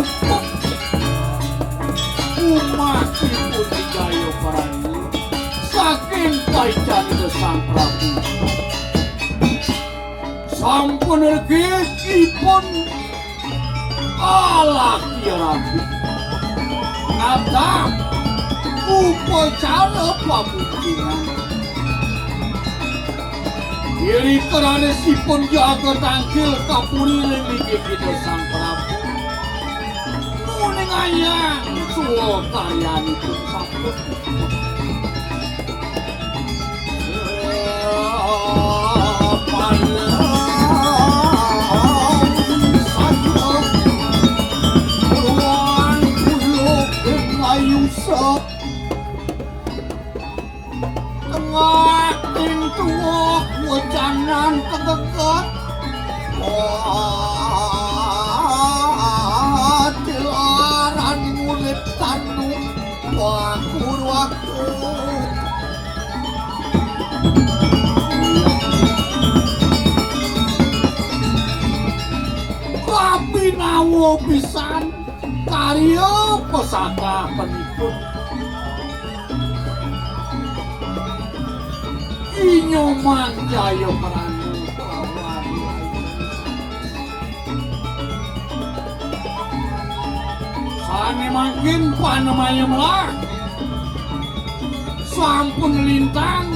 upah umatipun Jaya Prana saking paicane Sang Prabu sampun regipun alaki rabi nata upacara pamungkinan diri keranesipun jaga tangkil kapuriling inggih kita Sang Prabu muning ayang suwa karyanipun sampun tengah pintuak wajanan kedekat dilaran murid tanu waku Rabi nawo pisan karya pesaka penipun Inyoman Jaya Prana sane mangkin panemayem lah sampun lintang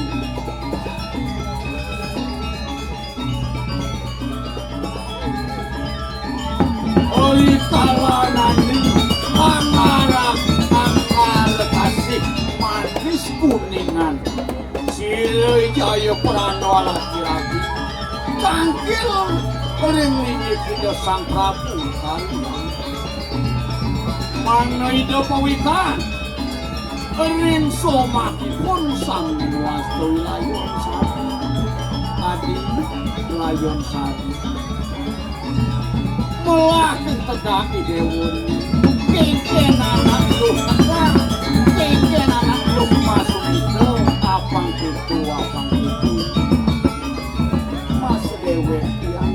oli kalanani anggar kasih manis kuningan Sile Jaya Prana laki-laki cangkil ring inggih kita Sang Prabu kaliyan mana ida pawikan ring somakipun Sang Wasta Layon Sari adi Layon Sari melakukan tegaki dewon kengken anak lu tegak kengken anak lu masuk itu apang itu mas dewe yang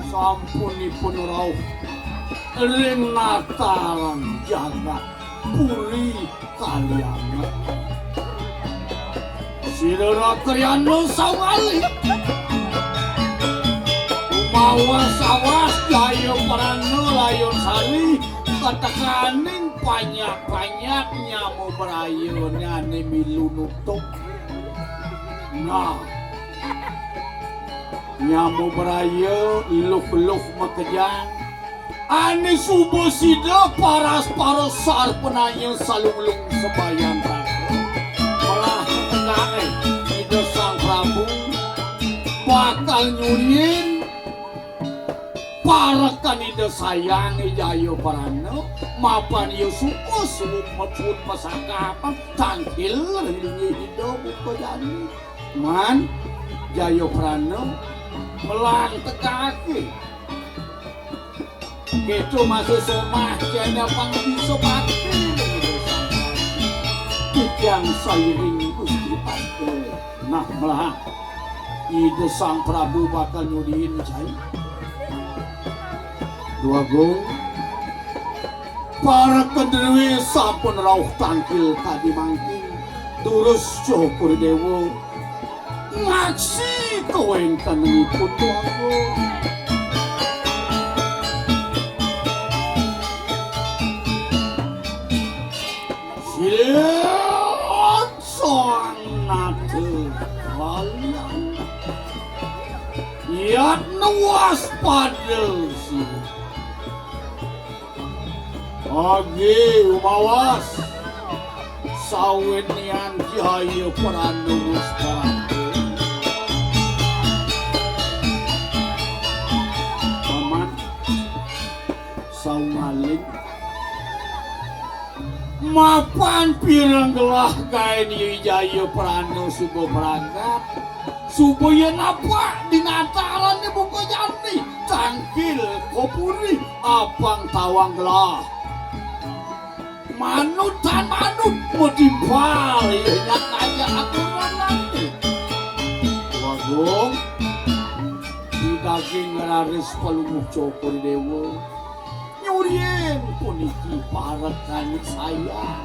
sampunipun rauh ring nataran jagat puri kaliyan sira karyana sawali umawas awas Jaya Prana Layon Sari katekaning banyak-banyak nyamu berayu nyane milu nutuk nah nyamu berayu iluf-iluf makejang ani subuh sida paras-paras sar penanya salung-lung sebayang malah ketegae ida Sang Prabu bakal nyurin para kanida sayang Jaya Prana mapan iyo suko suluk mapun pasakapan tangkil ringi hidup ukojani man Jaya Prana melang tekaki gitu masuk somah jana pang bisa pati kijang sairing Gusti Pati nah melah ide Sang Prabu bakal nyudiin cai dua gong para kendrewi sampun rauh tangkil tadi mangking terus syukur dewa ngaksi kawengkan ngipun dua gong silat soang nate kalian yat nuas pada sih Agi umawas sawit nian Jaya Prana Musparante paman sawaling mapan pirang gelah kain Jaya Prana subuh berangkat subuh yen apa dinataran ni buka jani tangkil kopuri abang tawang gelah manut dan manut mau dibalik yang aja aturan nanti wagung daging raris palumuh Cokor Dewa. Nyurien puniki parekan saya.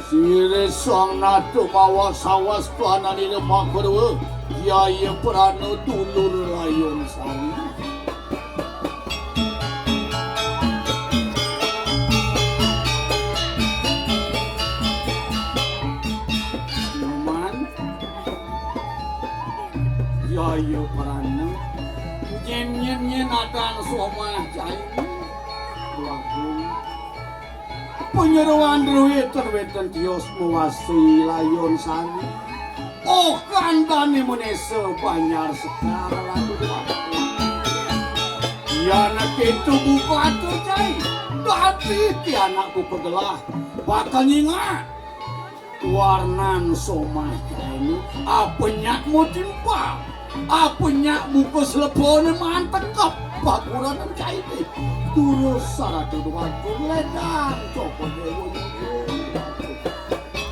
Sire sang natu mawa sawas tuanan ini makurwa. Yaya Prano dulur Layon Sari. Yaya Prano nyen adan somah jai lagung penyeruan wetan tios mewasui Layon Sari. Oh kandani menese banyar sekara lalu ya anak itu buku atur cai tapi ti anakku kegelah bakal nyingat warnan somah jai apanya mau timpa apanya muka selepone mantekap bakuran cai ini turus saratu dua ledang Cokor Dewa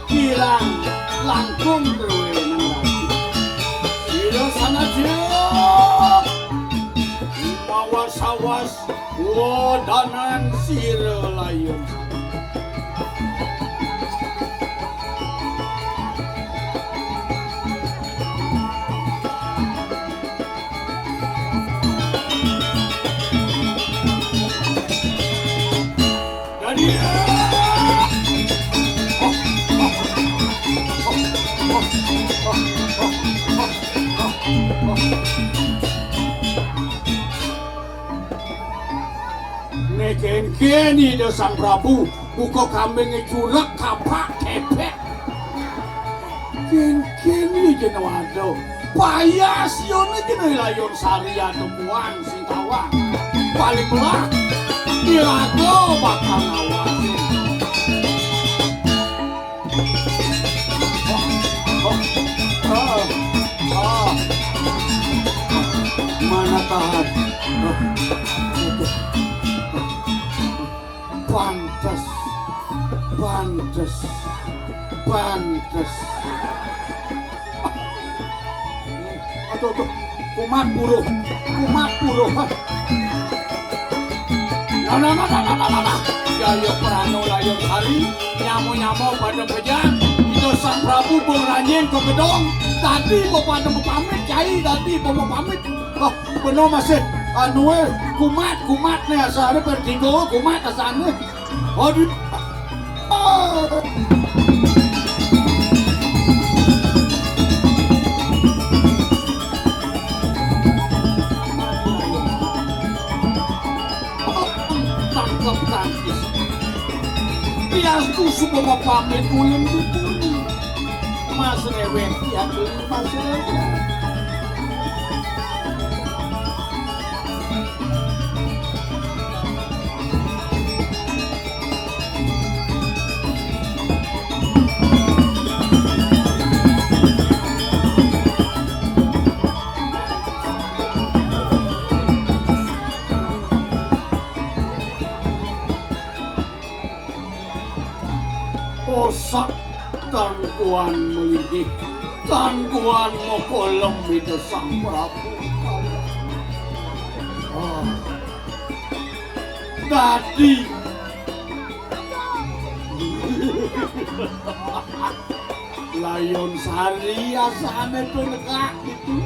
hilang langkung terwe nang sira sanajan mawas sawas wodanan sira Layon Keni de Sang Prabu buka kambing curek kapak kepek keni jenuh wado payah sione jenuh Layon Sari temuan singkawang paling belah dirago bakal ngawasi mana tahan pantes aduh kumat buruh nah Yaya Prano Layon Sari nyamu pada bejang itu Sang Prabu beranyeng ke gedong tadi mau pada pamit cai tadi mau pamit bener masih kumat nih asalnya bertinggo kumat asalnya aduh tangkap tangkis piasku semua pamit ulem dipuni mas rewet ya mas rewet osak tangguan melidih tangguan mokolem itu Sang Prabu tadi Layon Sari asane tuh nekak itu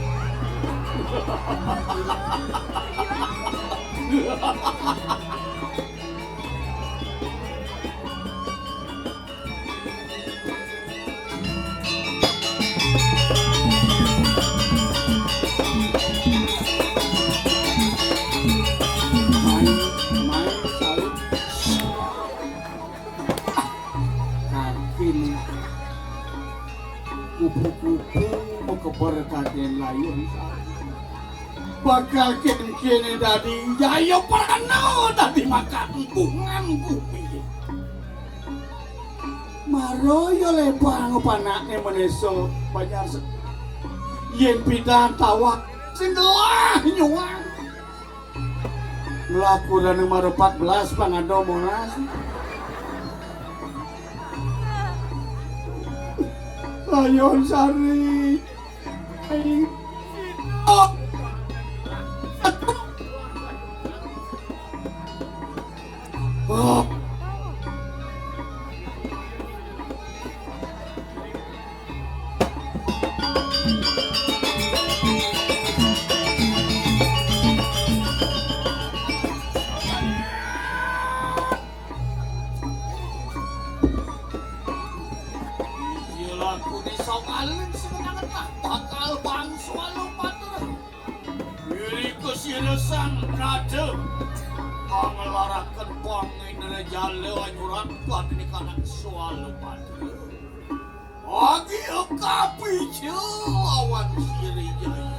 kupu-kupu mau keberkatan Layon Sari bakal kene tadi Yaya Prano tadi makan bungan kupi maroyo lebang panake meneso banyak yen pidan tawak sing gelah nyuwang mlaku dan nomor 14 pangado Monas Layon Sari sok alin sebenarnya tak bakal bangsa lo patur. Diri kesirisan rada mengelarakan pangin jale anyuran kuat ini kanak soal lo patur. Agi kapicu lawan siri jaya.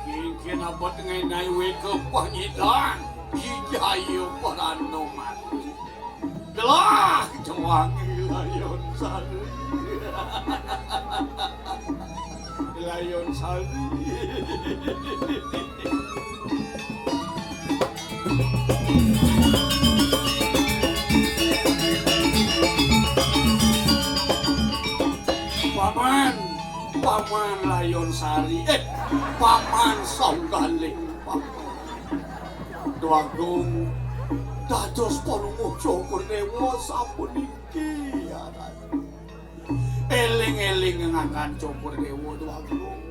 Kingkin abad ngenai weke pangidang Hijayu parano mati. Gelah jewangi layon sari. Layon sari. Paman layon sari. Paman Sanggaling paman. Doagung dados panungo Joko Dewa sampun iki ya. Eling-eling ngakan Joko Dewa doagung.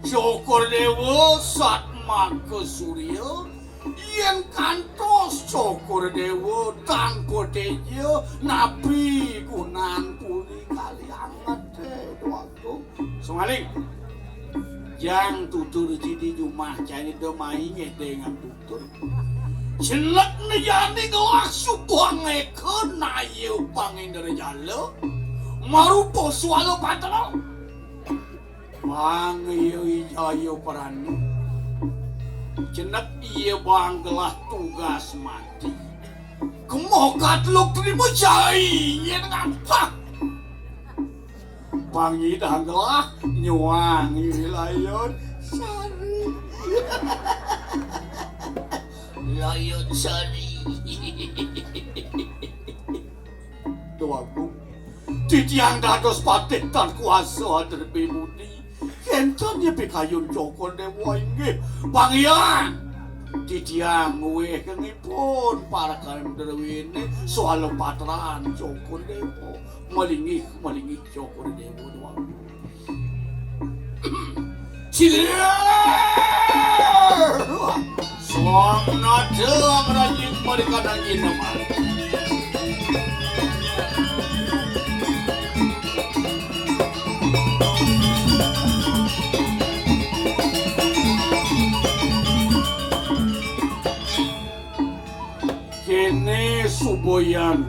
Joko Dewa satmangke surya yen kantos Joko Dewa tanpa deya nabi gunan puni kali anget doagung. Sumaling yang tutur jadi rumah jadi domai ngedeng tutur. Jelek nejani gelas subuh ngeken ayu pangin dari jalo. Marupo sualo patro. Bang ayu peranu. Jenek iya bang gelah tugas mati. Kemokat lo terima jai yang ngantah. Pangi danglah nyuangi layon sari. Layon sari. Doaku titiang dados patetan kuasa terlebih budi. Kenton ye pikayun Joko Dewa inggih pangian. Titiang weh kengipun para kalenderwine soal patran Joko Dewa. Malingi Joko Dewa doang. Suang nadang rajin mereka nangin nama. Kene suboyan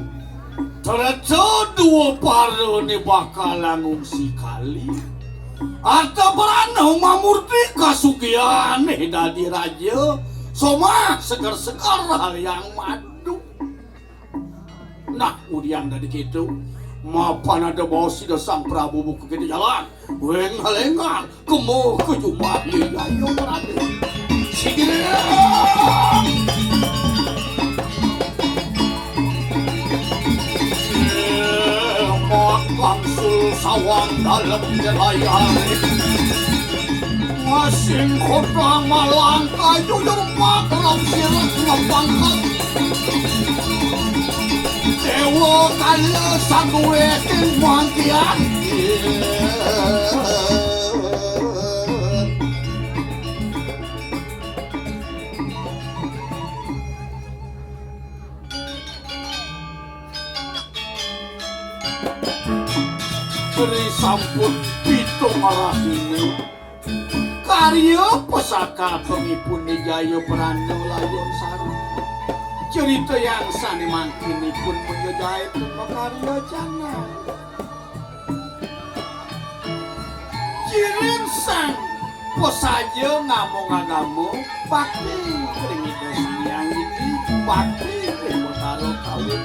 ternyata dua para ni bakalan ngungsi kali. Arta beranau mamurti kasugian dadi raja. Soma segar-segar hal yang madu. Nah, kemudian dari gitu, mapan ada bawa sida sang Prabu buku kita jalan. Wengal-engal, kemu ke jumlah liayo berada. Sigirnya. Langsung sawang dalam wilayah masing kota malang kayu rumah dalam sirat ngepangkat dewa kaya saguekin mangkian beri sampun pitung marahinu karya pesaka pengipun Jaya Prana layon sari cerita yang sani mangkini pun menjajai karya jana jirin sang pesaja ngamong-ngamong bakti keringita siang ini bakti keringotaro kawin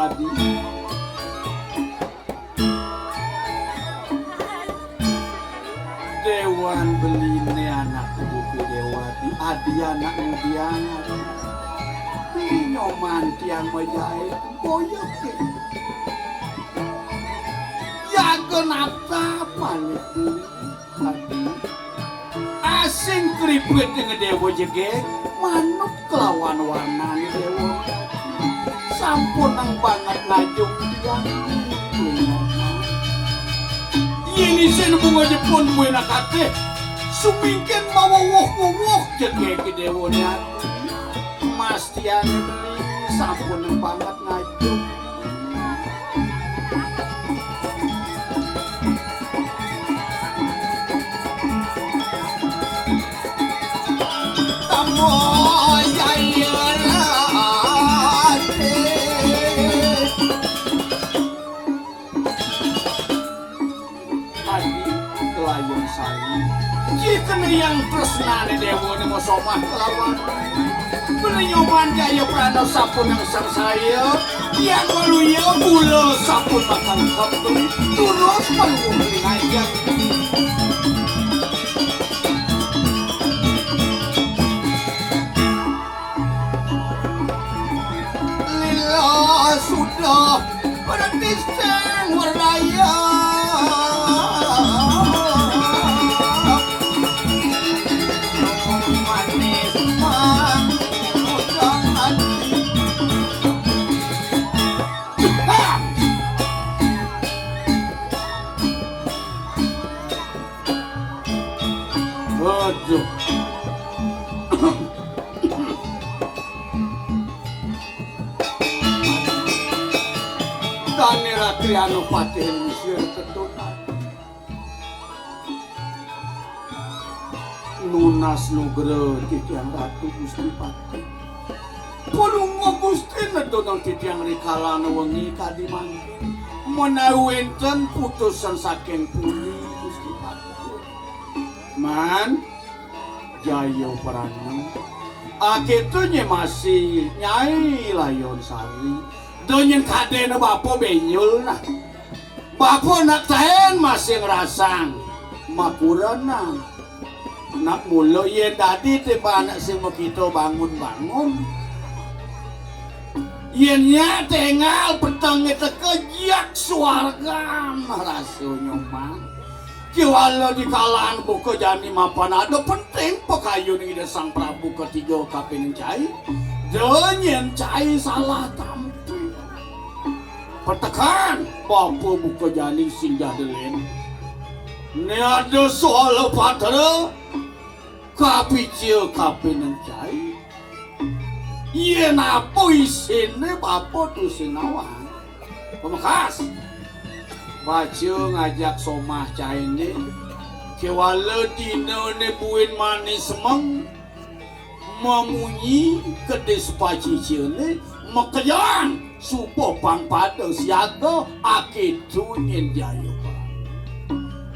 Adi Dewan beline anak buku Dewa di Adi anak mudian Nyoman tiang majahit boyok ya kenapa manik Adi asing keriput dengan Dewa jegek manuk kelawan warna Dewa sampun ang banget ngajung tiang ini sinubunga Jepun buena kate sumingkin mawawok-wawok jadi kedewonya Mas Tian sampun banget ngaju kamu yang tresnane dewone mau somah kelawan penyoman jaya prana sampun yang sang saya yang maluya mula sampun makan kapten terus panggungin aja lila sudah berhenti sang warnaya Kani Ratriano Patih Mesir ketunan lunas nugre titiang ratu Gusti Patih pulungo Gusti nedonong titiang rikalana wengi kadimangkin menawi enten putusan saking puni Gusti Patih man Jayo Prana akitunya masih Nyai Layon Sari donyen kadena bapo benyul nah bapo nak tahen masih ngerasang makurana nak mulo yen tadi tiba anak sing kita bangun-bangun yen nya tengal petang itu kejiak suarga rasanya mah kiwala di kalangan buka jani mapan ada penting pekayu ni sang Prabu ketiga kaping cai donyen cai salah tampil pertekan apa buka jani singgah delen ni ada soal patra kapicil kaping cai yen apa isine bapo tu sinawan pemakas baca ngajak somah caine kewala dina ne buin manis semang memunyi kedes pacicilne mekayan supo pang pada siaga akitu nyen Jayo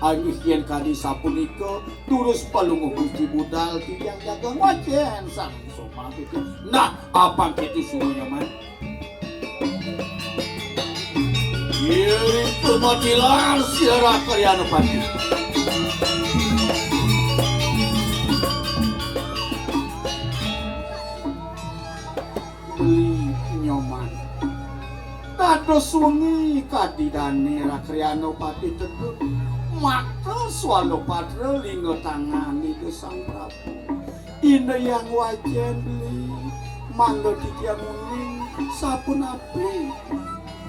Ani kian kali sapunika terus palungu Gusti budal tiang jaga wajen sang somah itu nah apa kitu suruhnya man itu matilah siara karyana pati beli nyoman dados wengi kadidane Rakyana Pati tetep mata swalo patra linggo tangani ke sang Prabu ina yang wajen beli mangga tiga muning sapun api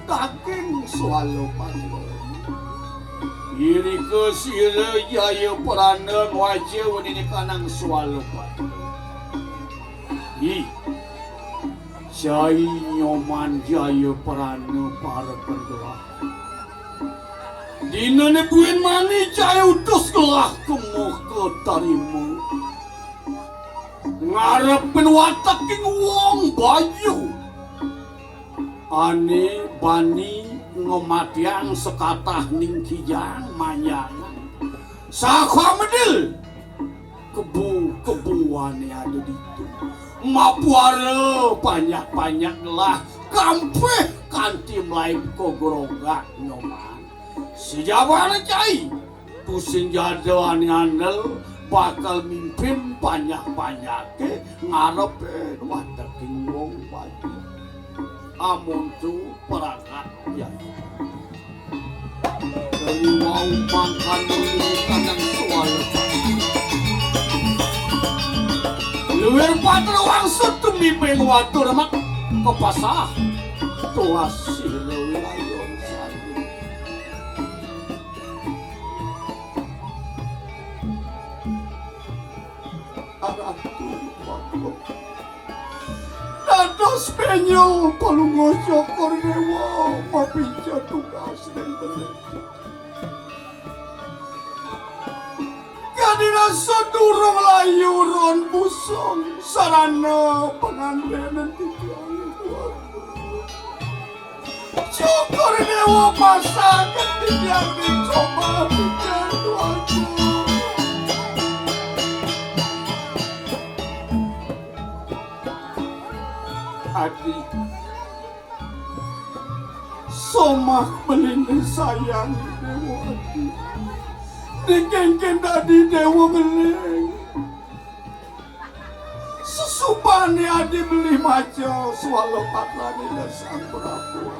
kakeng swalo patra iri ke sira Jaya Prana wajah ini kanang swalo patra ih Jai nyoman Jaya Prana para pengelah dina ne buin mani Jaya utus kelah kemuh ke tarimu ngarepin watak king wong bayu ane bani ngomatiang sekatah ning kijang manyangan sakwa medil kebu-kebuane ada ditu mapuara banyak-banyak lah kampeh kanti melayu kogorogak nyoman sejabana Cai pusing jadwal ngandel bakal mimpin banyak-banyak ngarepe watak king wong bayu amun tu perangkat ya dari mau makan dulu kadang soal luar patra wangsut tumimpin watur mak kepasah tuas silewi layon sari ratu dados penyul palungo syukur dewa mapinca tugas dan bener kadina sedurung layuron busong sarana pengandenan titiang syukur dewa masakan titiang dicoba titiang tuaku Adi somak melindungi sayang dewa Adi dikengken tadi dewa meleng sesupane Adi beli maco swalo patlani dan sang prabu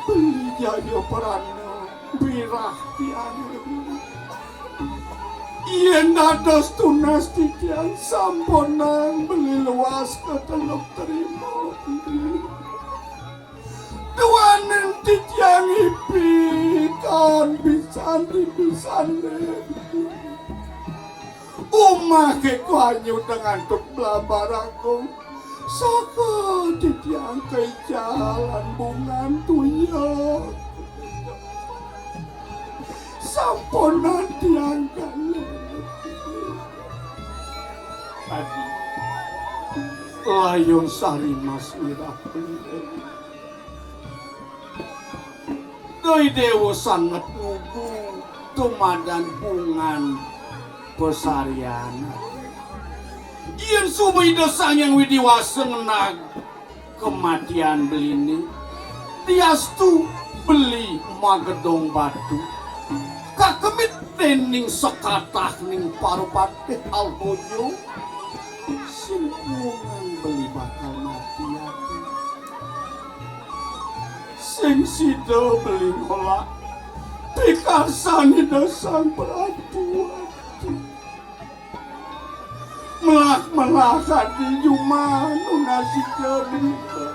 beli jaya perana birah tiada yen dados tunas titiang samponan beli luas keteluk terima duanen titiang ipi kan pisan umah ke kuanyu dengan tuk blabarangku saka titiang ke jalan bungan tuyok samponan tiang kalian tadi layung sari mas irah doi dewa sangat ngugu tumadan bungan pesariana yen subuh dosang yang widiwasa ngenag kematian belini diastu beli magedong batu kakemit dening sekatah ning parupatih albojo simpungan beli bakal mati hati sing sida beli nolak pikarsani dasang peratuan melak hati cuma nunasi cerita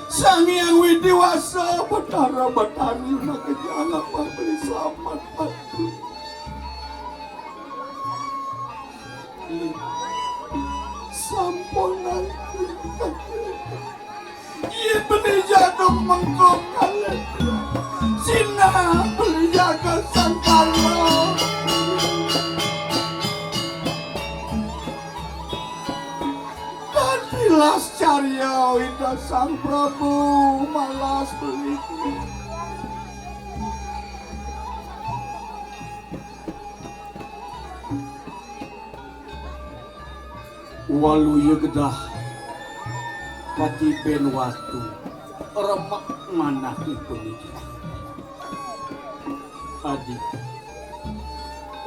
sang yang widiwasa betara-betari maka jangan memberi selamat hati samponan ia beli jaga mengkong kalian sina beli jaga sangkala dan bilas carya ida sang prabu malas beli waluya gedah katipen waktu remak manah peniki adik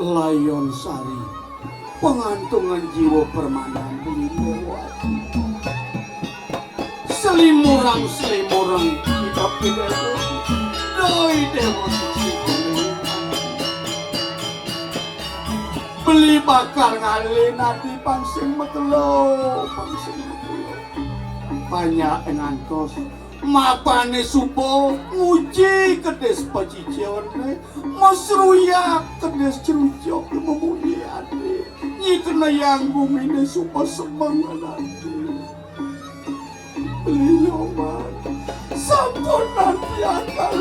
layon sari pengantungan jiwa permanan beli lewati selimurang hidup dewa doi dewa beli bakar ngalih nanti pangsing megelo banyak ngantos mapane supo nguji kedes pacicione masruya kedes cerucok memuji ati nyikena yang bumine supo semangat ati beli nyoman sampun nanti akan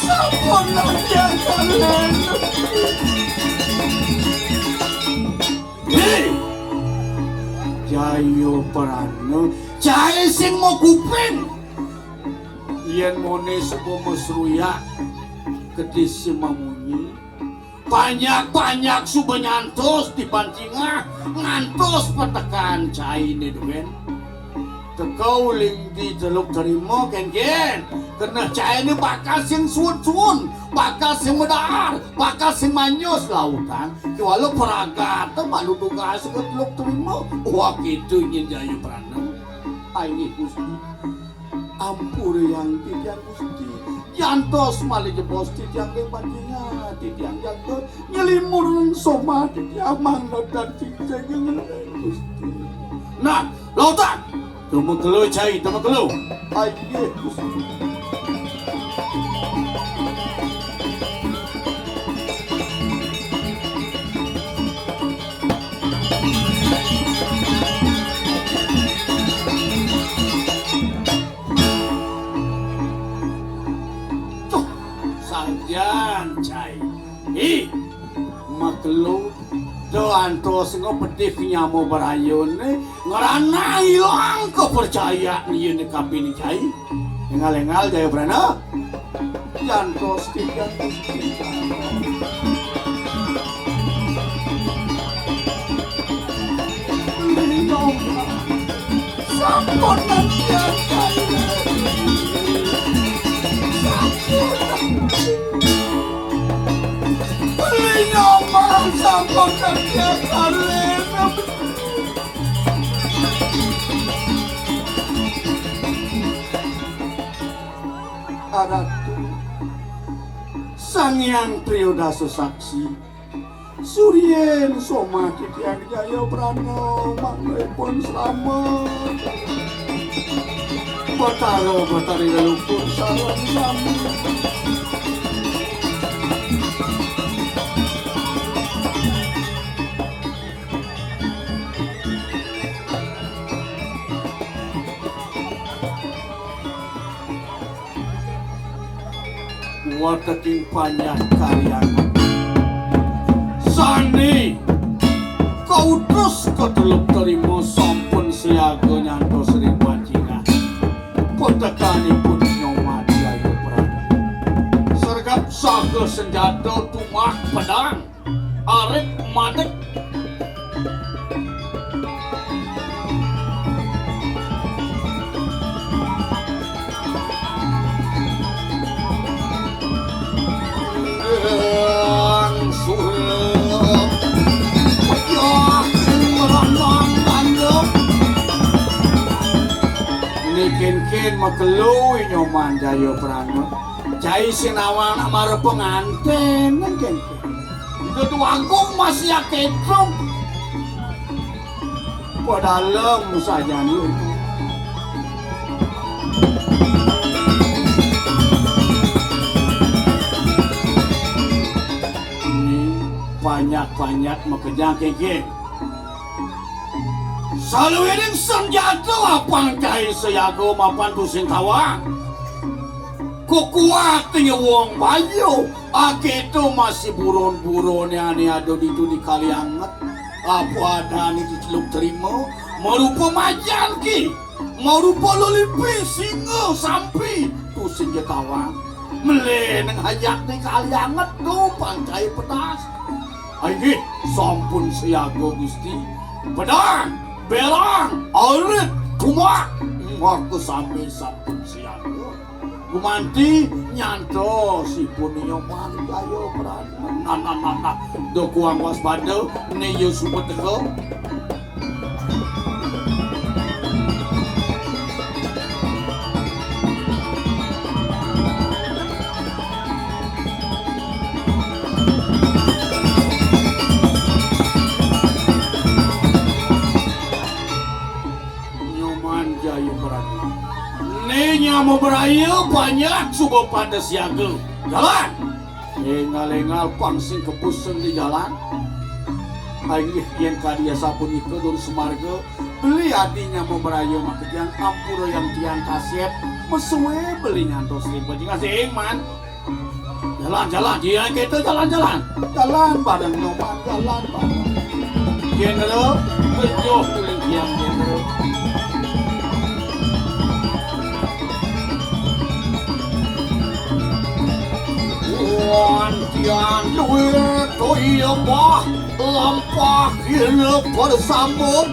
sampun nanti akan Jayo perano jae sing mau kuping yen mone sepo mesruya kedis mamunyi banyak suba nyantos di pancingah ngantos petekan caine duwen tekau ling di jeluk terima ken kena caine bakal sing suun bakal sing medar bakal sing manyos lautan walau peragat malu tugas keteluk terima wah gitu nyen jayu prana aini gusti ampur yang titiang gusti yantos malih jebos titiang pancingah titiang jangkut nyelimur soma titiang mangga dan cinceng yang gusti nah lautan Tumekelo cai, tumekelo. Aye, Gusti. makelu doantos ngopedih nyamo barayone ngarana ilang kepercayaan ieu kapini cai engal-engal Jaya Brana jantos tiga sampun nyoman sampun kerja kalian Aratu Sang Hyang Triyodasa Saksi Suryen Soma Kityang Jaya Brana mangripun slamet Batara Batari Leluhur sareng sami Wataking panjang karyangan Sani kautus ketelep terima sampun siaga nyantos ring pancingan petekanipun Nyoman Jaya Brana sergap saga senjata tumak pedang arek madek Ken makelu Nyoman Jaya Brana cai sinawan amar penganten ken itu agung masih aketrong padalem saja nih ini banyak makejang keke saluiring senjata apang cai seyago mapan tusin tawang kukuat tinggi wong bayu akitu masih buron-buron yang ada di Kalianget apa ada nih diceluk terima merupa majan ki merupa lolipi singa sampi tusin jetawang meleneng hajak di Kalianget tuh pancai pedas ayo sampun seyago gusti pedang belang, arit, kumak, aku sampai sampun siaga. Gumanti nyanto si pun Nyoman Jaya Brana. Nah, do kuang waspada, ne yo sumpet teko. Mau beraya banyak subuh pada siaga jalan lengal-lengal pangsing kepusen di jalan lagi yang kadia sapun itu dari Semarga beli adinya mau beraya makanya ampura yang tiang kaset mesuwe beli ngantos ribu jika man jalan dia kita jalan bareng Nyoman jalan bareng general bejoh kuling tiang general Tian duit toyobah lampah hidup bersambut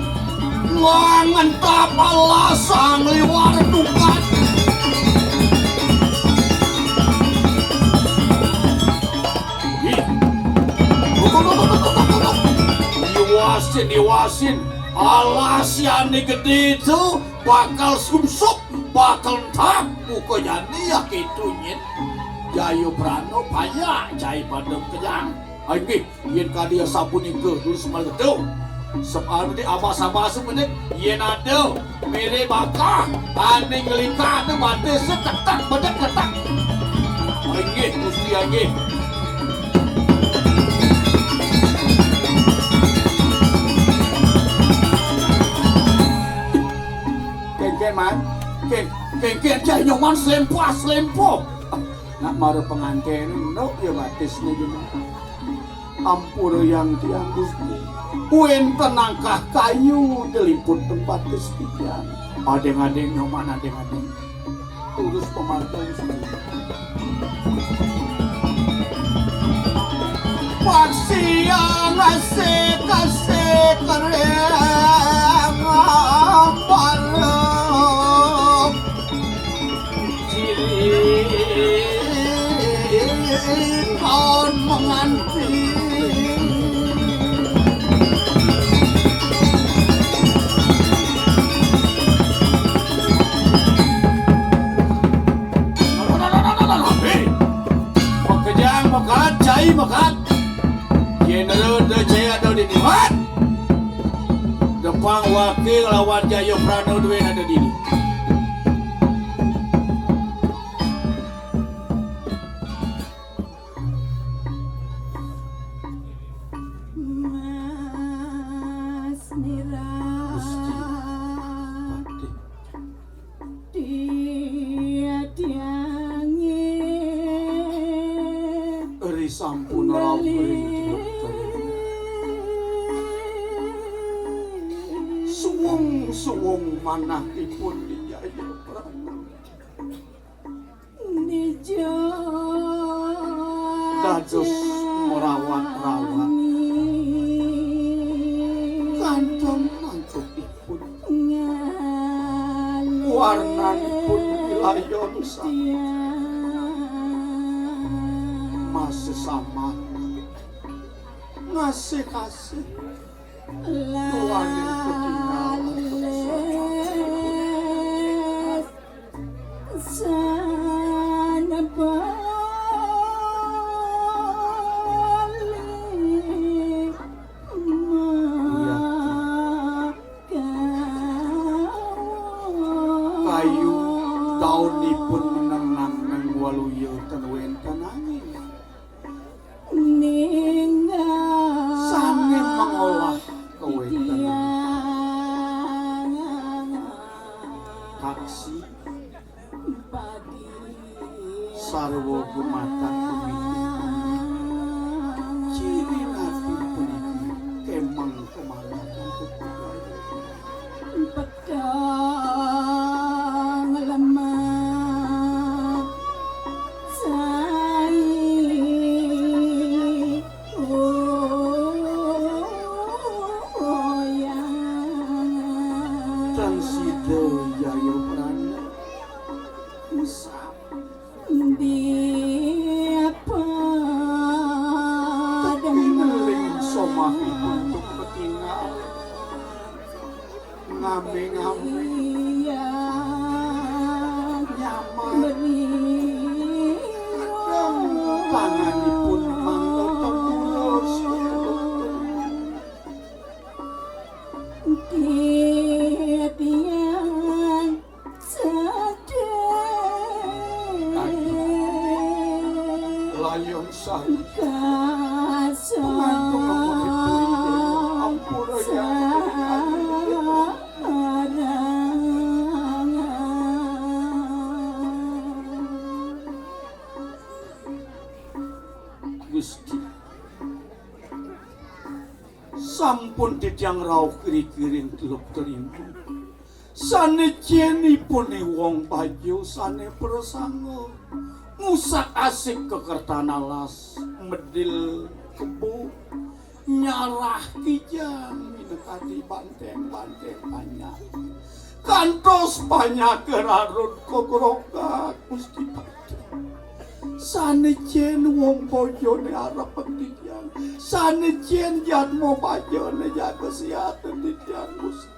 langan tapala sang liwar dukat diwasin alas yang gede itu bakal sumsup bakal tak pokoknya dia kitunya Jaya Brana payah cai padam kejang. Ayo yen kadia sabun itu dulu semal itu. Sebab ini abas-abas menit yen ada mere bakah ane ngelika ane mati seketak bedak ketak. Ayo mesti ayo. Ken man, ken cai Nyoman selempo. Nak maru pengantin, no ya batis ni juga. Ampura yang tiang Gusti. Wenten angkah kayu diliput tempat kesetiaan. Adeng-adeng nyoman adeng-adeng. Terus pemantau Gusti. Paksian kasih keren balap cilik tahun menganti Makajang makat cai makat General Jaya ada di Nihat Depang wakil lawan Jayo Prano Duen ada di sini. Mas Mira dia diangi Eri sampun rapi suwung manahipun di Jaya Prana Nijo dados merawat-rawat kantong nangkepipun warnanipun wilayon masih sama ngasih kasih tuanin ketinggalan sana balik kayu daunipun menenang nang waluya ten wenten angin sane mengolah kewetan taksi sarwa gumatang pemimpin ciri nabi puniki kemang kemalakan pedang lemah sai dan sida Jaya Prana usap dia Ngeling somahipun untuk ketinggal ngame-ngame nyaman tanganipun mangga tetulos tiang sadar layon sari kasar pengantung kemudian ampura yang Gusti sampun titiang rauh kiri-kiring teluk terimbun sane jenipun wong bajo sane prasangga ngusak asik kekertana las medil kebu nyarah kijang minekati banteng-banteng banyak kantos banyak kerarun kogrokak Gusti Pacu sanejen wong bojone arep pendidikan sanejen jan mau bajone jaga kesehatan di tiang Gusti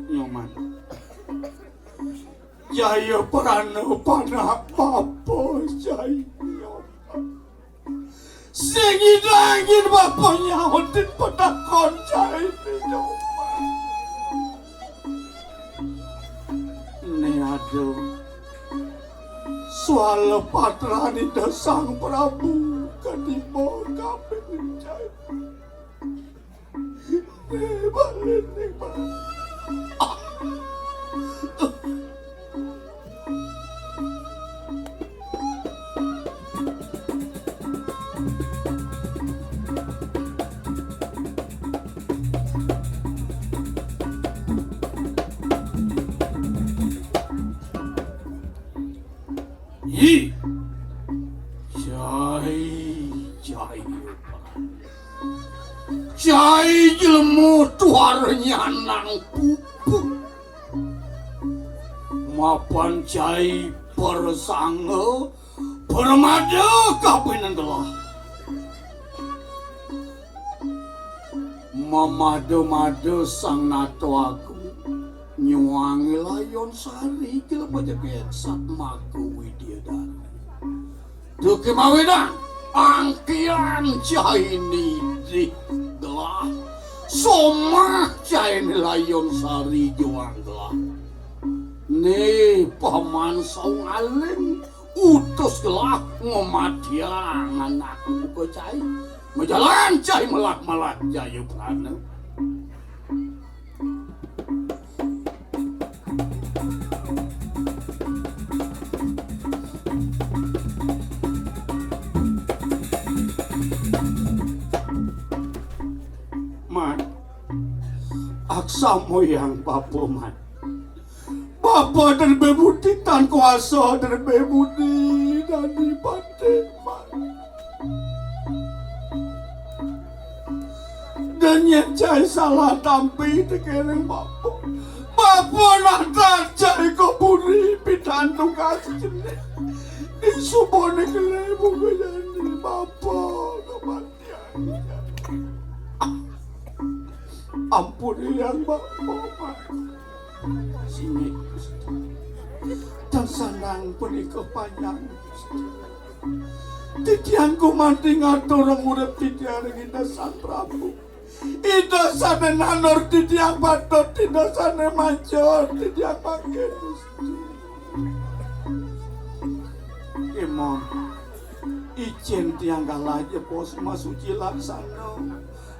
nyoman Jaya Prana panah papa Jaya sing idangin bapaknya hotin pada konca ini nyoman neado soal patrani Sang Prabu ketimbang kabeh Jaya balen ning Ih, Jai jelemu tuarnya nang pupuk mapan Jai persangga permada kapinan telah mamado-mado sang nato aku nyuwangi layon sari jelema jaget satmaku widyadara duke mawedang angkian Jaini di gelah somah Jaini layon sari juang gelah nih paman saung alim utus gelah ngomadiang anakku buka Jai majalan Jai melak-melak Jayu Prana aksamu yang Bapak man Bapak dan bebudi tan kuasa dan bebudi dan dipaten man dan yang Jai salah tampi tekereng Bapak nak Jai keburi pidantu kasih jenis di subone kelebu kejani Bapak kematian ampuni yang Bapak sini dan sanang penikah panjang titianku mati ngatur orang urep titian kita Sang Prabu ida sana nanor titiang batot ida sana mancor titiang makin Imam izin tiang kalah aja bos masuci laksana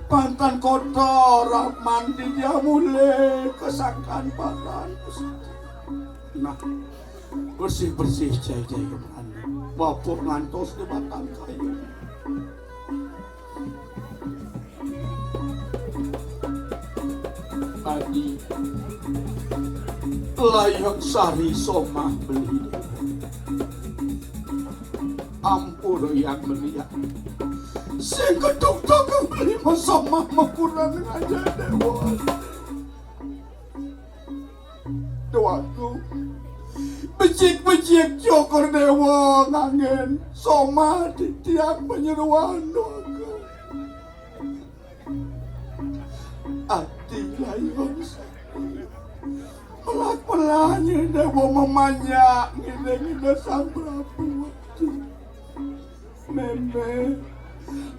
pantan kotor mandi dia mulai kesangkan badan nah bersih-bersih Jai Bapak ngantos di batang kayu tadi layon sari somah beli ampun yang melihat sing keduk-duk beli sama makurang aja dewa doaku becik-becik jokor dewa ngangen soma di tiang penyeruan doaku ati layon melak-melaknya dewa memanyak ngide-ngide Sang Prabu nenek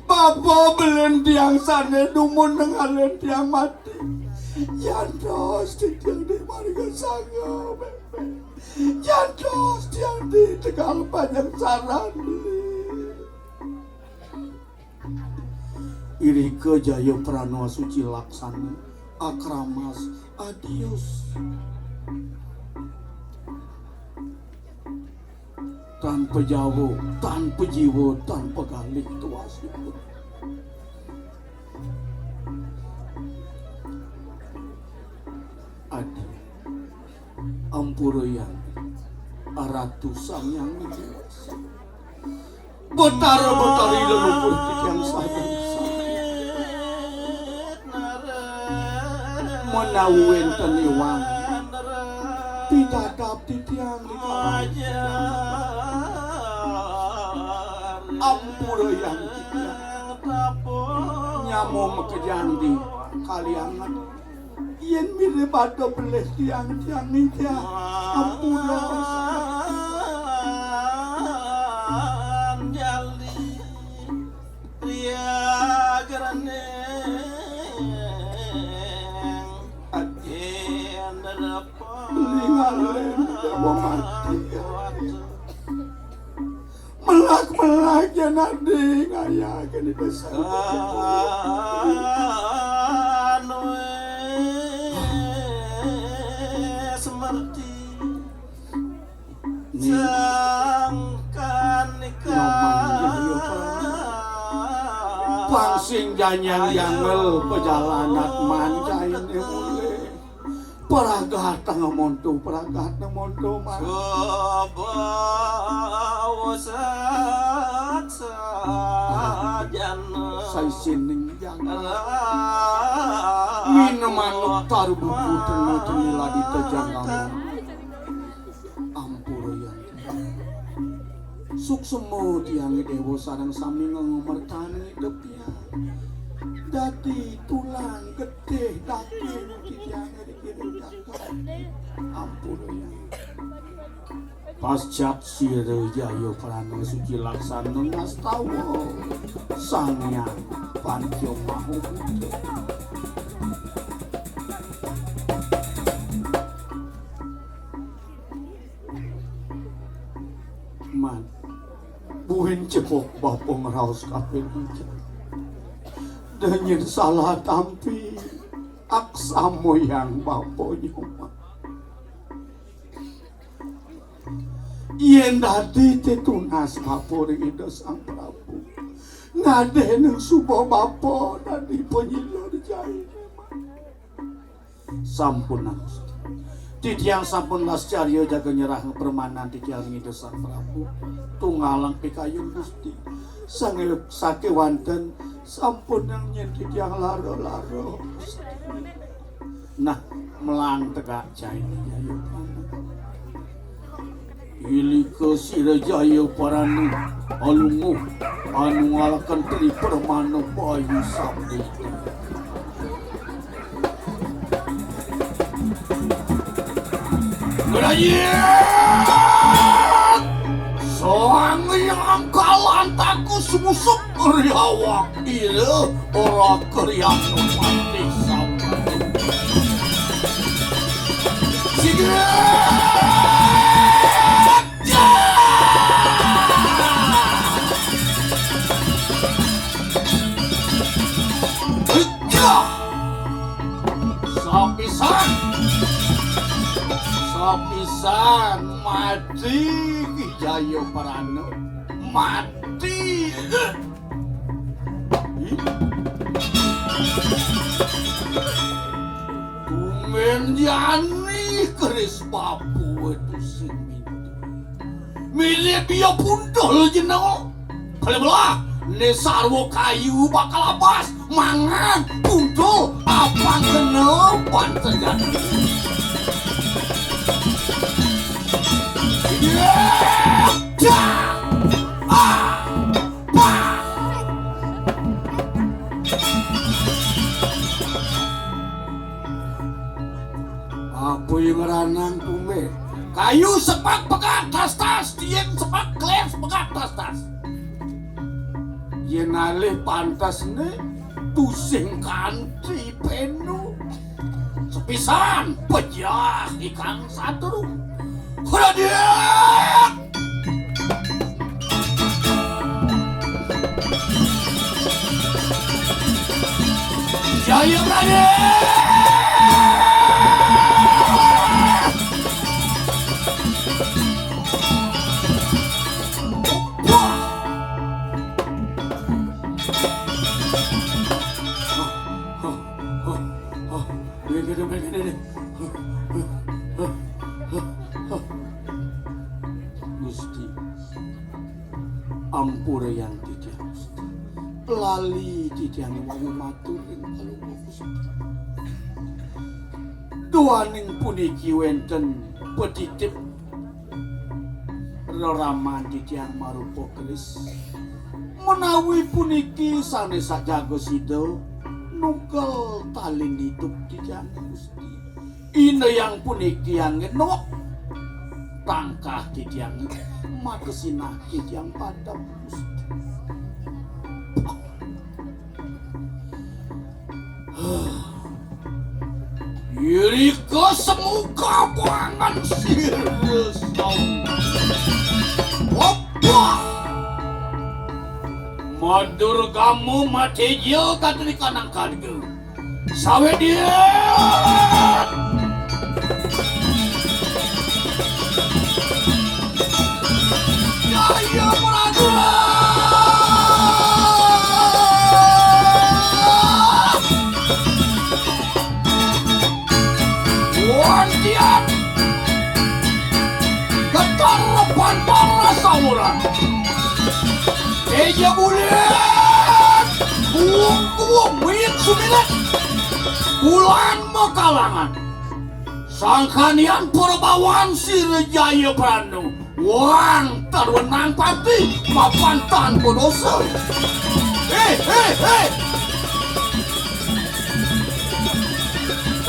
Bapak belen tiang sana dumun dengan tiang mati jantos di tiang di marga sanga jantos tiang di tegal banyak saran iri ke Jaya Pranoa Suci Laksana akramas adios tanpa jauh, tanpa jiwa, tanpa galih tuas itu. Adi, ampura yang aratu sang yang menjelas. Betara-betari leluhur yang sadar menawin teniwang tidak dapat tiang di ampura yang kita nyamuk mekejang di kaliangan yen mire bado beles tiang-tiang ini ampura jali pria gerane agen ningalen dewa mati melak ya nadi ngayakin di desa semerti sangkan nikah pangsing janyang yangel perjalanan mancain mulai Paragata ngamonto mas. Sebawasat sajana Saya sining jangan minuman taruh buku tenang lagi terjangkau. Ampura yang suksemo tiang dewa sarang sami ngomertani hidupnya. Dadi tulang gede daging tiang dikirim jakar. Ampura yang Pascat sira jaya prana suci laksana ngastawa sangyang panca mahabuddha. Man buhin cepok bapa ngeraos kabeh iki. Danyen salah tampi aksamo yang bapa nyoma. Yen dadi tetunas bapa ring Ida Sang Prabu. Ngadeneng suba bapa dadi penyilur jahe. Sampun Gusti. Titiang sampun lascarya jaga nyerah permanan titiang Ida Sang Prabu. Tunggalang pikayun Gusti. Sange sakewanten sampun yang nyen titiang laro-laro. Nah, melang tegak jahe jayo panah. Ilika sira jaya parani alungu anu ngalakan tri permana bayu sabdi. Gerayat soang yang kalan taku semusuk riawak ira ora kriang mati sabdi. Sapisan mati Jaya Parana mati. Tumen jani keris papu itu sing mintu milih dia pundol jeneng kalau belah ne sarwo kayu bakal abas mangan pundol apa kena pantegan. Apa yang ranang tume? Kayu sepak pekat tas-tas, yen sepak kles pekat tas-tas. Yen alih pantas ne tusing kanthi penu. Sepisan pejah ikang satu. Raden! Jaya Raden! Gusti ampura yang titiang Gusti lali titiang mau maturin kalau Gusti duaning puniki wenten petitip reraman titiang marupa keris menawi puniki sanes sajago sido nungkel talin hidup titiang Gusti ina yang puniki yang ngenok tangkah titiang makesinah titiang padam Gusti. Irika semuka bangan siresau. Apa? Madur kamu mati jil katri kanang kadge. Sawe dia. Jaya Prajurit. gantian getar pantara samuran eja bulet buang wit sumilat bulan mekalangan sangkanian perbawan Sirejaya Pranu wang terwenang pati mapan tanpa dosa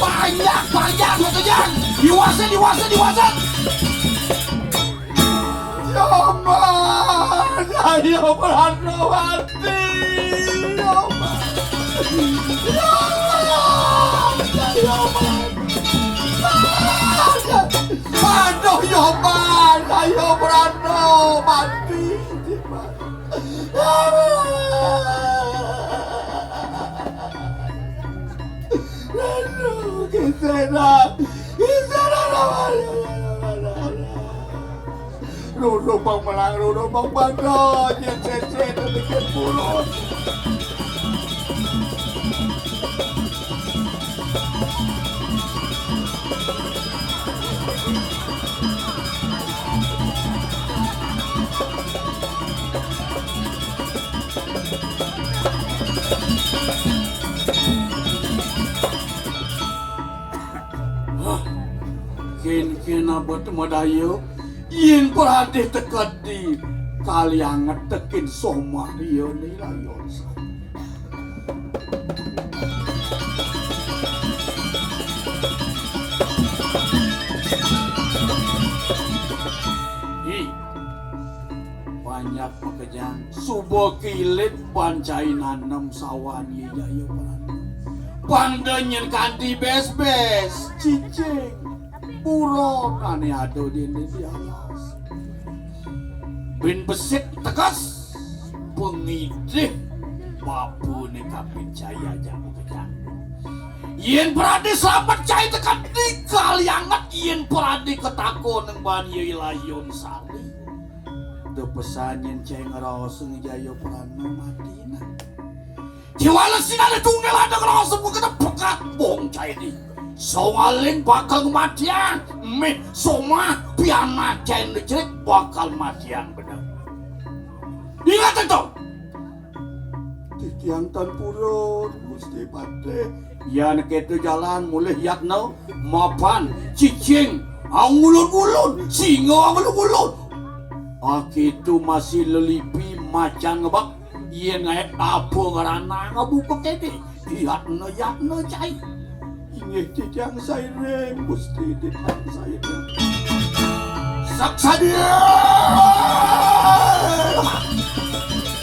banyak kejar diwasa Yaman ayo Pranawati Yaman aduh Yaman ayo Pranawati Kisena Rudung bang melang, rudung bang bandot yang set bikin purut kin abot madayo yen perhati tekat di kaliangan tekin somah iyo nilayon sa banyak pekerjaan subuh kilit pancai nanam sawan ijayo pandanyen kanti bes cicing buruk aneh ado di alas bin besik tegas pengidih babu ni kapit jaya jamu kejang yen perade selamat cai tekan di kaliangat yen perade ketakon ng banyo ilayon sali de pesan yen cai ngeros ngejayo Prana Madina jiwala sinale tunggal ada ngeros semua kita pekat bong cai di soalin bakal kematian soma piana cain lecet bakal matian benar ingat itu titiang tan purun Gusti Pate ya nek itu jalan mulai yakno mapan cicing angulun-ulun singa angulun-ulun akitu masih lelipi macan ngebak iya ngayak apa ngerana ngebuka kede yakno cai ini titiang saya mesti titiang saya saksadia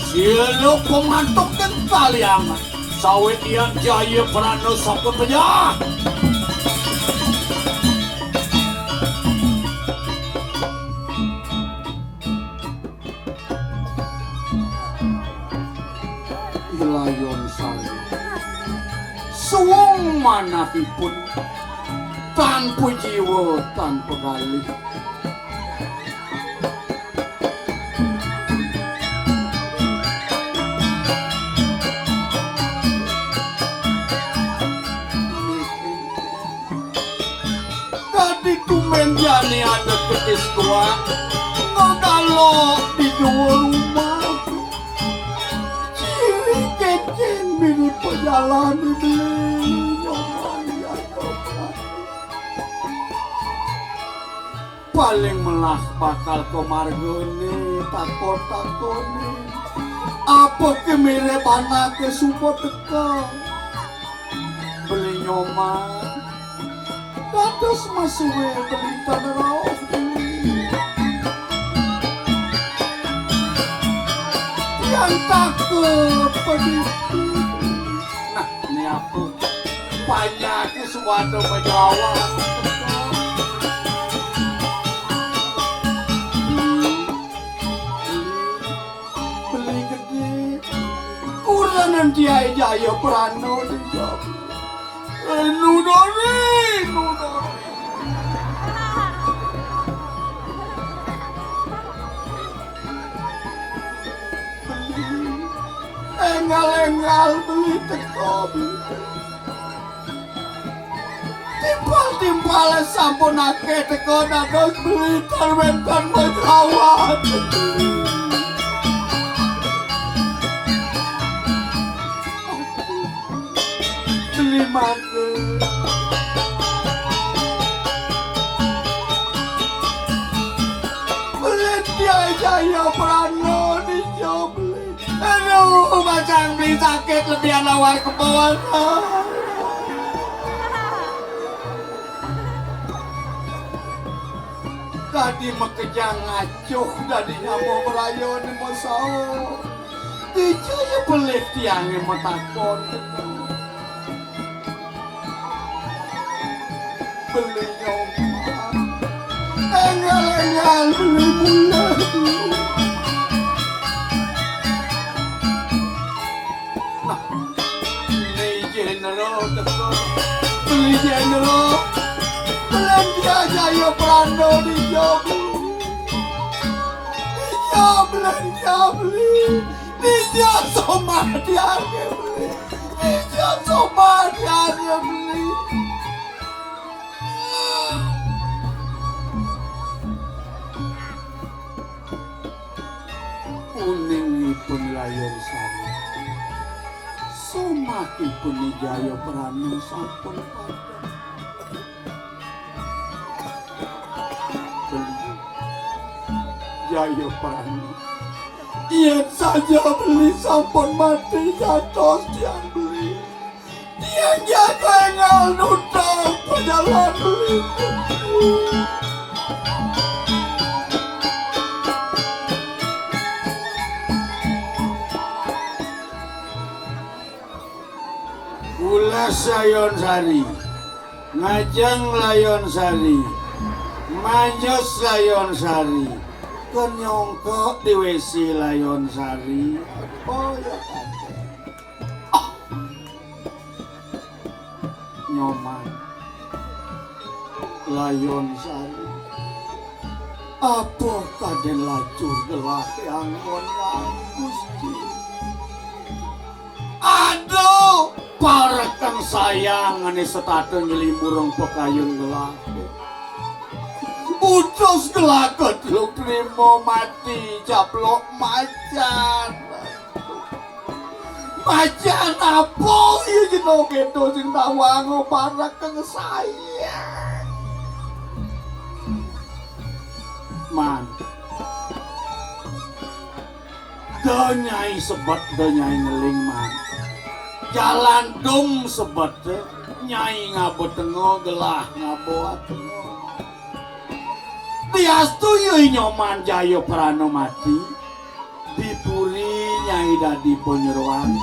silu pemantuk dan kaliangan sawit yang jaya Prana sampai penjah ilayon saya suwung manahipun tanpa jiwa tanpa galih tadi tumen jani ada ketis tua ngegalok di dua rumah ciri kecil mirip pejalan ini paling melah bakal komargone takon-takone apa kemire panah ke support teka beli nyoman kados masuwe beli tanah yang takut penipu nah ini apa banyak sesuatu menjawab Dia jaya Prana dijawab nudori engal beli teko timbal di timpale sampun akeh teko dados beli terbentan merawat. Beli mangke. Beli dia Jaya Prana dijobli. Aduh, macam beli sakit lebih lawar ke bawah. Tadi makejang ngacuh dari nyamuk merayon di masau. Dijaya belit tiang yang matakon. Beli nyoman. Engal-engal beli bulan. Nah, ini general teko. Beli general. Belanja Jaya Prana dijobli. Belanja beli. Dia somah diange beli. Dia somah diange beli. Kuningipun layon sari. Somahipun Jaya Prana sampun padha. Jaya Prana. Ia saja beli sampun mati jatuh tiang beli. Tiang jaga engal nutang pejalan beli. Ulas layon sari, ngajeng layon sari, manjos layon sari. Kenyongkok di WC layon sari. Oh ya nyoman layon sari. Apa kaden lacur gelah yang ngonang Gusti. Aduh, para kang sayang ane setata nyelimurung pekayun gelah. Utus gelakot lu trimo mati jablok macan. Macan apa ya jenok itu sing tawango para kang sayang. Man. Donyai sebet donyai ngeling man. Jalan dum sebet nyai ngabo tengo gelah ngabo atengo. Tiastu yoi nyoman Jaya Prana mati. Dipuri nyai dadi penyeruan.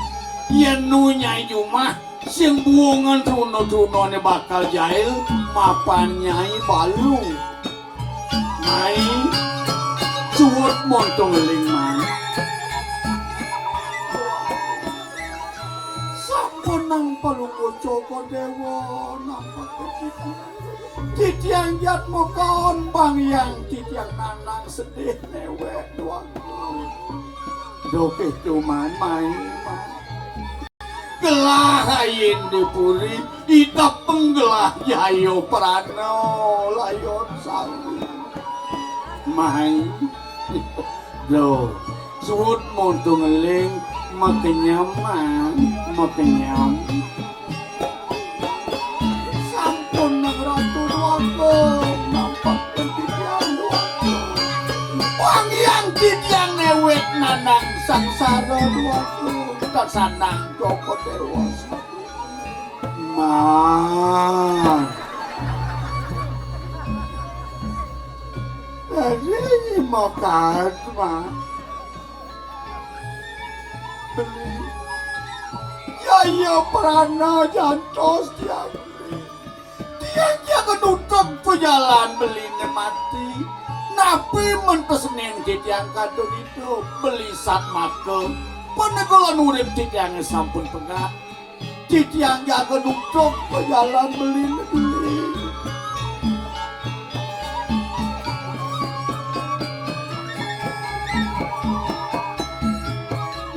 Yenu nyai Jumah sing buongan runo-runone bakal jail mapan nyai balung. Nyai cuwut montong eling man. Sampun nang palunggo Joko Dewa nampak kecil. Titiang jat mokon bang yang titiang nanang sedih newek doang. Doke cuman main. Gelah ayin dipuri idap penggelah Jaya Prana layon sari. Main. Do suut montung ngeling makenyam man makenyam. Nampak ketidian doaku wang yang titiang newek nanang sangsara doaku dan sanang Joko Dewa man. Jadi mau kat man beli Jaya Prana jantos tiang yang jaga nutup pejalan belinya mati. Napi mentesnen titiang kadung itu beli sat make. Penegolan urip titiangnya sampun pegah. Titiang jaga nutup pejalan belinya beli.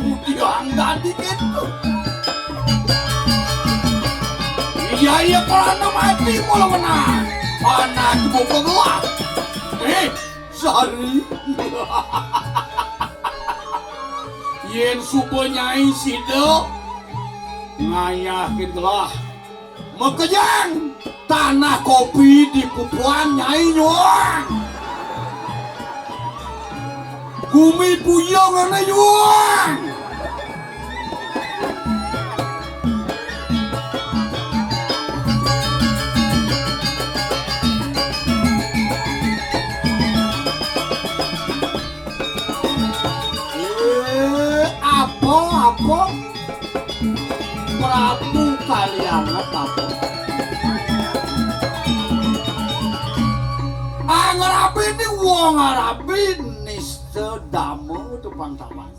Udiang tadi gitu. Jaya Prana mati mula menang. Anak buka gelap. Sari. Yen supo nyai sido ngayakin gelah. Mekejang tanah kopi di pupuan nyai nyuang. Gumi puyong ana nyuang. Apa? Prabu Kalyangat apa? Ngarapin ni wong ngarapin nista damo tu pangtawan.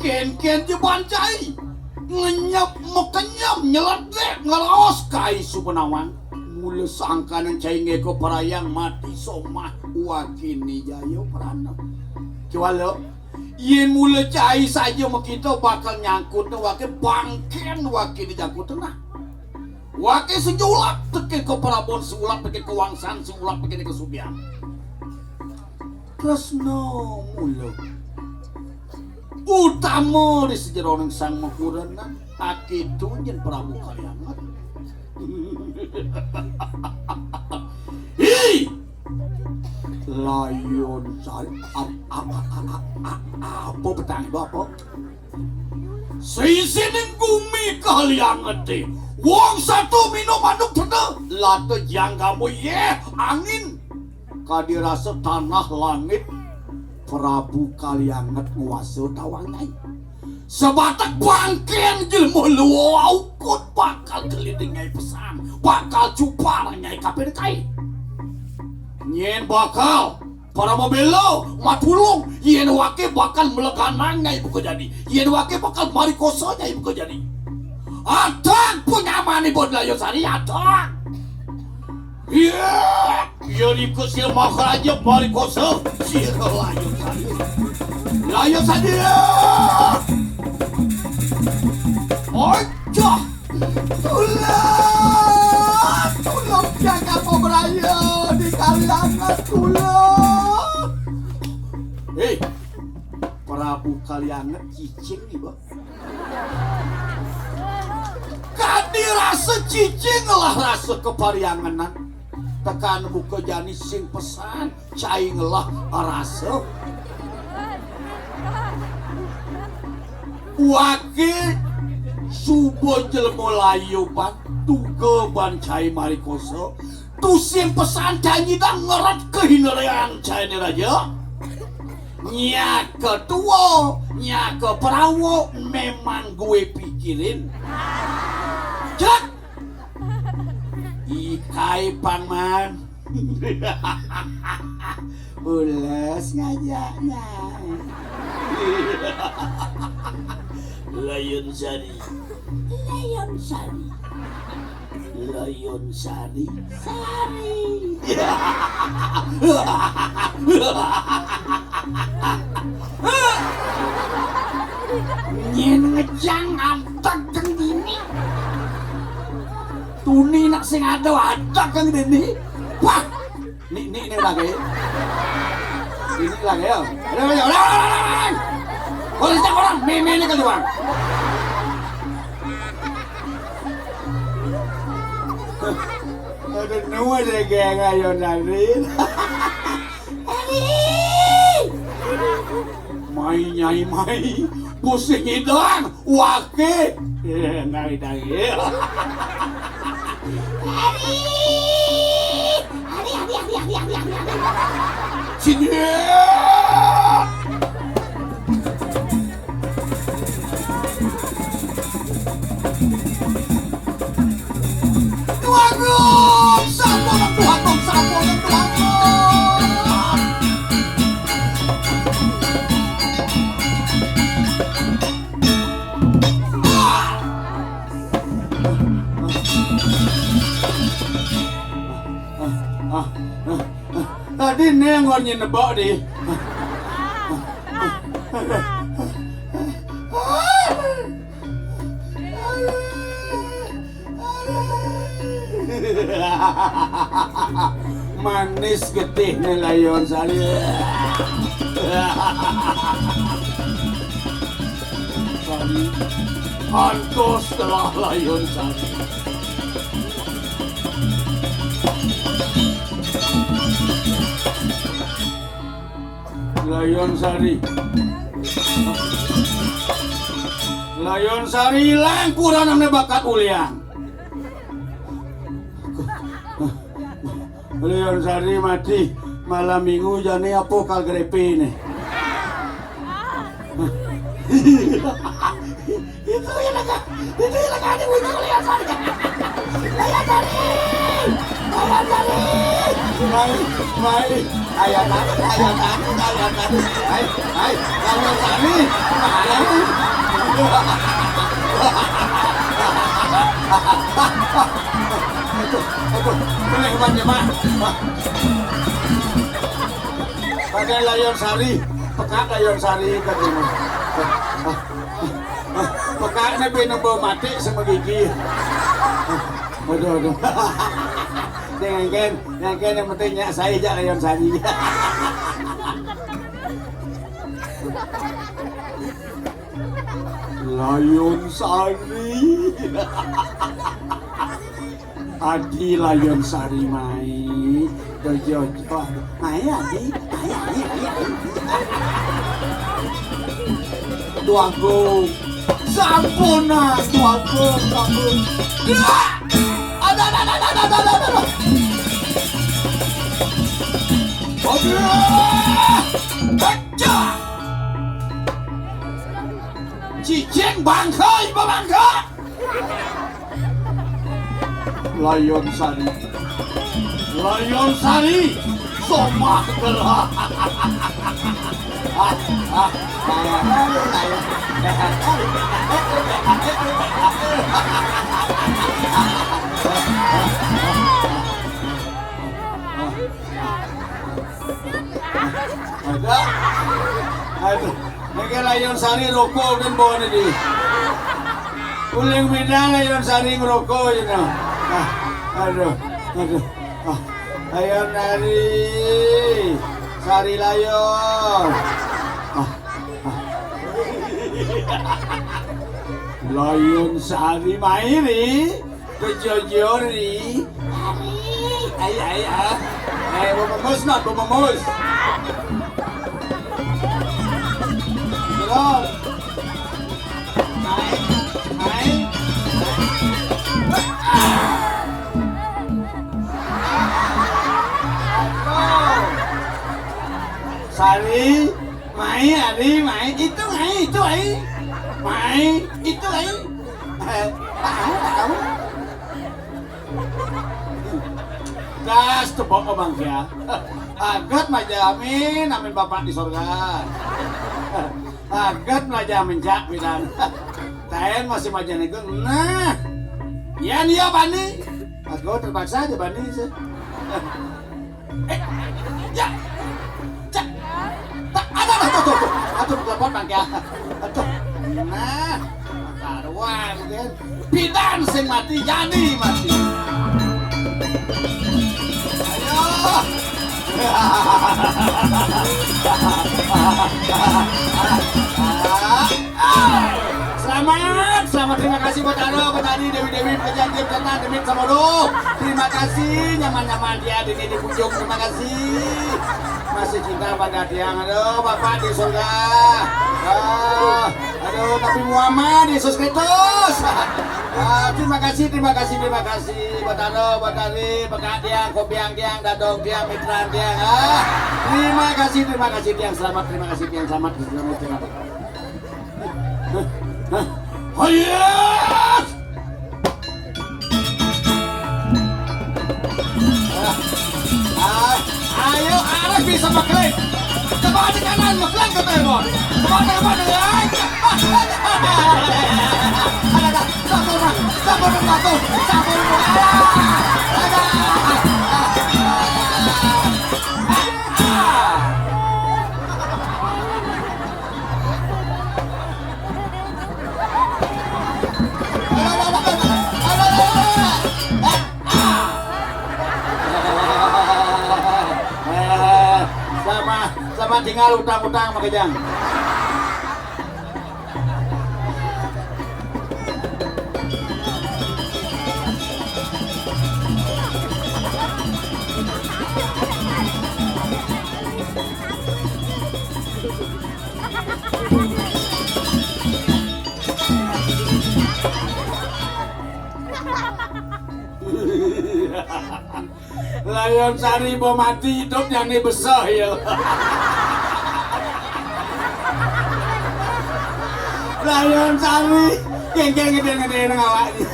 Ken je bancai ngenyap mekenyam nyeledek ngelaos kai supenawan. Mula sangkanan cai ngeko perayang mati somah wakini Jaya Prana. Cualo yen mula cai saja makita bakal nyangkut wake bangken wakini jangkut tengah. Wake sejulap teke ke Prabon seulap teke ke Wangsan seulap teke ke Subian. Tresno mula utama di sejarah sang Makurana akitu yen Prabu Kalyangat. Hi! Layon sari apa petang itu apa? Sisining Gumi Kalyangat wong satu minum manuk tenda lata janggamu ye angin kadirasa tanah langit Prabu Kalyangat nguasa tawangai sebatak bangken jilmu luau aukut bakal gelidingai pesan bakal cupar nyai kapedekai nyen bakal para mabelo matulung yen wake bakal meleganang nyai buka jadi yen wake bakal marikoso nyai buka jadi atak penyamani bodlayo sari atak iya ikut sil makaraja marikoso sil layo sari ojo tulung jaga pemeraya di Kalyangat tulung. Prabu Kalyangat cicing nih bang. Kadi rasa cicing lah rasa keparianganan. Tekan buka jani sing pesan caing lah rasa. Wakil subuh jelmo layu ban tuga ban cai marikoso tusin pesan janji dan ngeret kehinarian cai ni raja nyak ketua nyak ke perawo memang gue pikirin cek ikai pangman ulas ngajaknya Layon Sari nyen ngejang antak kang dini tuni nak sing ada antak kang dini wah ni lagi ini lagi ya udah boleh cak orang meme ini keluar ada nua deh kayak ngayon Arin nyai mai pusing hidang wake nari sini Tuhan sampun tadi nengor nyenebak di Manis getih nih Layon Sari. Sari, pantos telah Layon Sari. Layon Sari. Layon Sari hilang kurang namanya bakat ulian. Layon Sari mati malam minggu jani apa kal grepe nih. Itu yang agak ada wujud Layon Sari. Layon Sari. Layon Sari. Mai. Ayat tadi. Layon Sari. Boleh banyak mah. Pakai Layon Sari, pekat Layon Sari katanya. Pekatnya pinembau mati sama gigi. Aduh. Jangan yang pentingnya saya aja Layon Sari. Layon Sari. Adi Layon Sari mai. Jojo. Mai Adi. Tuaku. Sampuna tuaku. Ada. Pecah. Cicing bangkai. Layon Sari, somah gerak. Aduh, ini Layon Sari rokok kan bawa ini. Uling beda Layon Sari ngerokok ya. Aduh. Layon Sari Layon. Layon Sari mairi, kejojori. Ay, bumamus. Terus. Sari, mai, itu mai. Tahu. Gas tebok Bang ya. Agat majamin amin Bapak di surga. Agat majamin jak bidan. Taen masih majan itu. Nah. Ya Bani. Aku terpaksa aja Bani sih. Ya. Aduh, telepon Bang ya. Aduh. Nah, karuan kan. Bidan sing mati jadi mati. Ayo. Selamat terima kasih buat Aro, buat Adi, Dewi, Pejanjim, Jatan, Demit, Samodo. Terima kasih, nyaman-nyaman dia di Pujung, terima kasih. Masih cinta pada tiang, aduh Bapak di surga. Aduh Nabi Muhammad, Yesus Kristus. Terima kasih buat Aro, buat Adi, Bekat tiang, Kopiang tiang, Dadong tiang, Mitran tiang. Terima kasih tiang, selamat, terima kasih tiang, selamat. Hayat! Ayo, Arek bisa maklain. Coba di kanan, maklain ke Tebon. Coba ya. Sama tinggal utang-utang Mak Kejang. Layon Sari mau mati hidup yang ini besar ya. Layon Sari geng-geng gede-gede nang awaknya.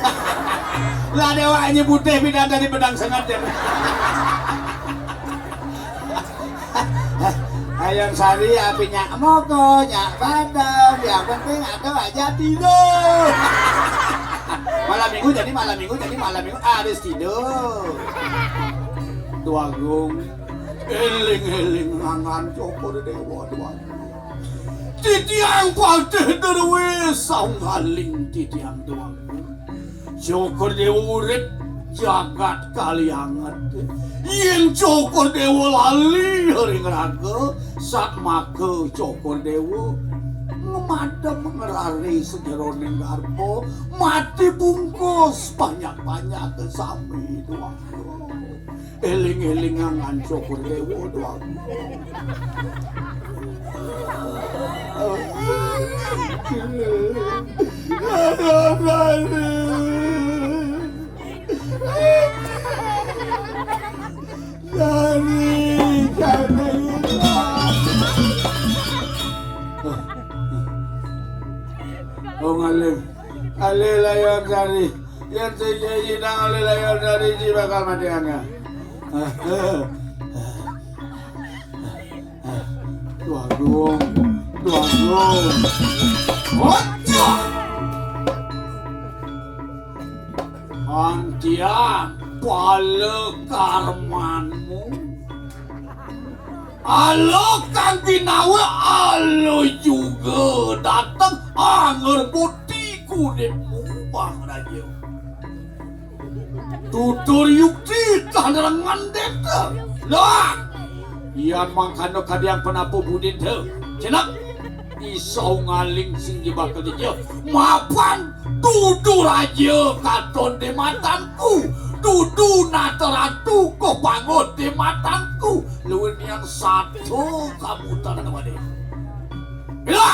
Lah dewanya putih pindah dari pedang sengat ya. Layon Sari apinya moko nyak padam, yang penting ada aja tidur. Malam minggu jadi malam minggu harus tidur. Tuagung eling-eling ngangan cokor dewa tuagung. Titiang patih derwis saungaling titiang tuagung. Cokor dewa urip jagat kali hangat. Yen cokor dewa lali hering raga sak make cokor dewa ngemadam ngerari sejeroning garpo mati bungkus banyak-banyak kesami tuagung. Eling-eling ngangan cokor dewa doang. Oh ngalih, alih Layon Sari. Yang sejaji nang alih Layon Sari si bakal mati angga. Tuagung. Wajah. Antia pala karmanmu. Alo Kang Binawa, alo juga datang anger putih kulitmu Bang Raja. Tutur yukti tanderangan deta. Lah, iyan mangkano kadiang penapu budin te. Cenak, isau ngaling sing dibakal dia. Mapan, dudu raja katon di matanku. Dudu nataratu kau bangun di matanku. Luwin yang satu kamu tanah nama dia. Bila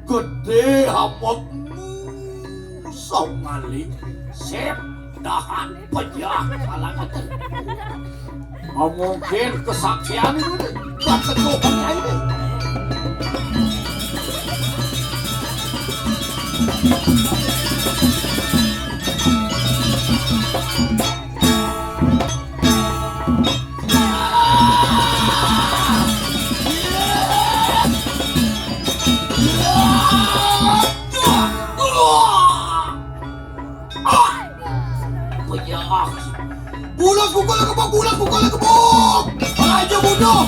gede hamokmu sau ngaling sep dahan pejah kalangan. Mungkin kesaksian itu gak teguhnya ini. Bulat pukul kebuk. Raja bodoh.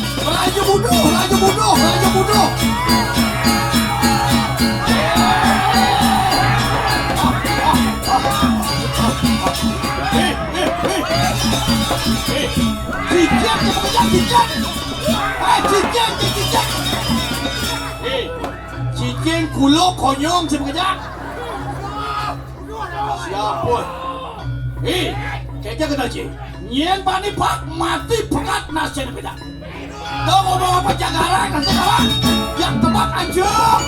Cincin kulo konyong sebenarnya. Siapa? Kayaknya kena cik. Nyen bani pak mati pekat nasi beda. Kau mau bawa penjagaran nanti kawan yang tebak anjing.